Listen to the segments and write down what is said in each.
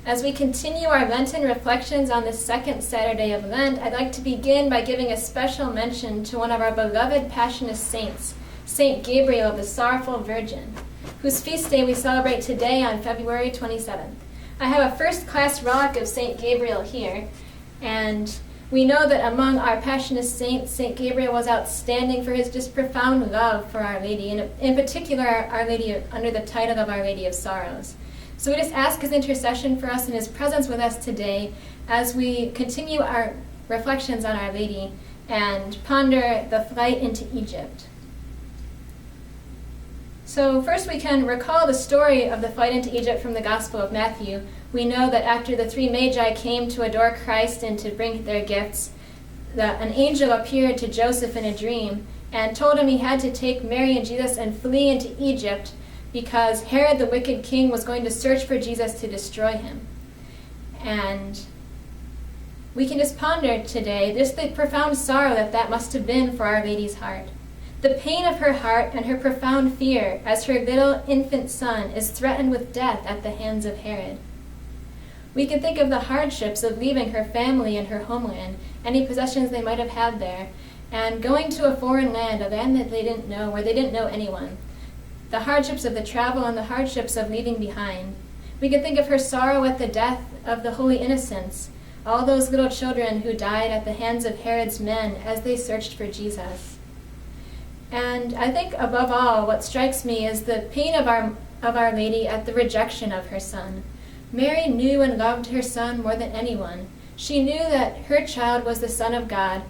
As we continue our Lenten reflections on the second Saturday of Lent, I'd like to begin by giving a special mention to one of our beloved Passionist saints, Saint Gabriel, the Sorrowful Virgin, whose feast day we celebrate today on February 27th. I have a first-class relic of Saint Gabriel here, and we know that among our Passionist saints, Saint Gabriel was outstanding for his just profound love for Our Lady, and in particular, Our Lady under the title of Our Lady of Sorrows. So we just ask his intercession for us and his presence with us today as we continue our reflections on Our Lady and ponder the flight into Egypt. So first we can recall the story of the flight into Egypt from the Gospel of Matthew. We know that after the three magi came to adore Christ and to bring their gifts, an angel appeared to Joseph in a dream and told him he had to take Mary and Jesus and flee into Egypt because Herod the wicked king was going to search for Jesus to destroy him. And we can just ponder today just the profound sorrow that must have been for Our Lady's heart. The pain of her heart and her profound fear as her little infant son is threatened with death at the hands of Herod. We can think of the hardships of leaving her family and her homeland, any possessions they might have had there, and going to a foreign land, a land that they didn't know, where they didn't know anyone. The hardships of the travel and the hardships of leaving behind. We can think of her sorrow at the death of the holy innocents, all those little children who died at the hands of Herod's men as they searched for Jesus. And I think above all, what strikes me is the pain of Our Lady at the rejection of her son. Mary knew and loved her son more than anyone. She knew that her child was the Son of God,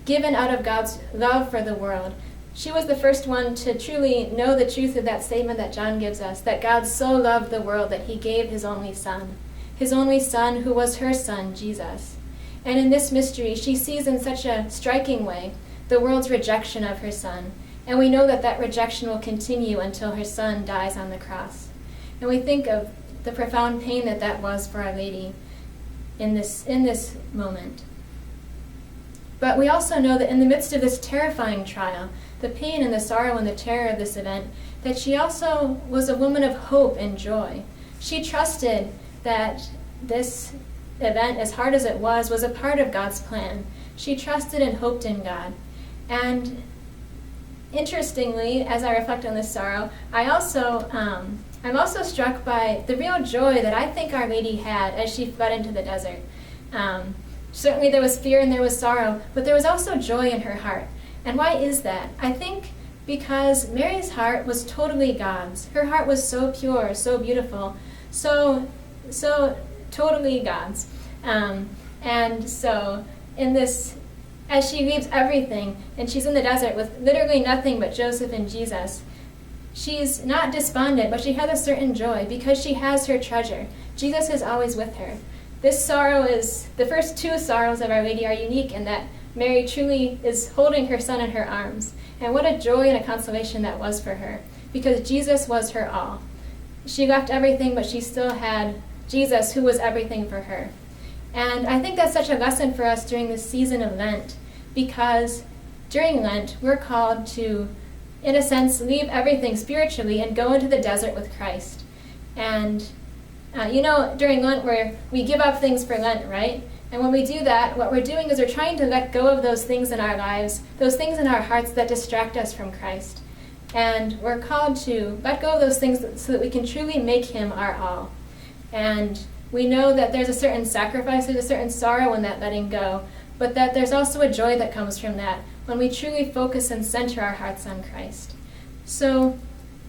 given out of God's love for the world. She was the first one to truly know the truth of that statement that John gives us, that God so loved the world that he gave his only son who was her son, Jesus. And in this mystery, she sees in such a striking way the world's rejection of her son. And we know that rejection will continue until her son dies on the cross. And we think of the profound pain that was for Our Lady in this moment. But we also know that in the midst of this terrifying trial, the pain and the sorrow and the terror of this event, that she also was a woman of hope and joy. She trusted that this event, as hard as it was a part of God's plan. She trusted and hoped in God. And interestingly, as I reflect on this sorrow, I'm also struck by the real joy that I think Our Lady had as she fled into the desert. Certainly there was fear and there was sorrow, but there was also joy in her heart. And why is that? I think because Mary's heart was totally God's. Her heart was so pure, so beautiful, so totally God's. And so in this, as she leaves everything and she's in the desert with literally nothing but Joseph and Jesus, she's not despondent, but she has a certain joy because she has her treasure. Jesus is always with her. This sorrow the first two sorrows of Our Lady are unique in that Mary truly is holding her son in her arms. And what a joy and a consolation that was for her, because Jesus was her all. She left everything, but she still had Jesus, who was everything for her. And I think that's such a lesson for us during this season of Lent, because during Lent, we're called to, in a sense, leave everything spiritually and go into the desert with Christ. And during Lent, we give up things for Lent, right? And when we do that, what we're doing is we're trying to let go of those things in our lives, those things in our hearts that distract us from Christ. And we're called to let go of those things so that we can truly make him our all. And we know that there's a certain sacrifice, there's a certain sorrow in that letting go, but that there's also a joy that comes from that when we truly focus and center our hearts on Christ. So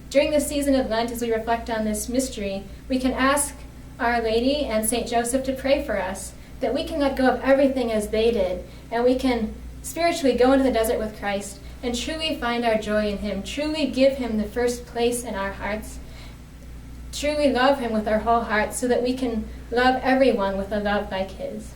during this season of Lent, as we reflect on this mystery, we can ask Our Lady and St. Joseph to pray for us, that we can let go of everything as they did, and we can spiritually go into the desert with Christ and truly find our joy in him, truly give him the first place in our hearts, truly love him with our whole heart so that we can love everyone with a love like his.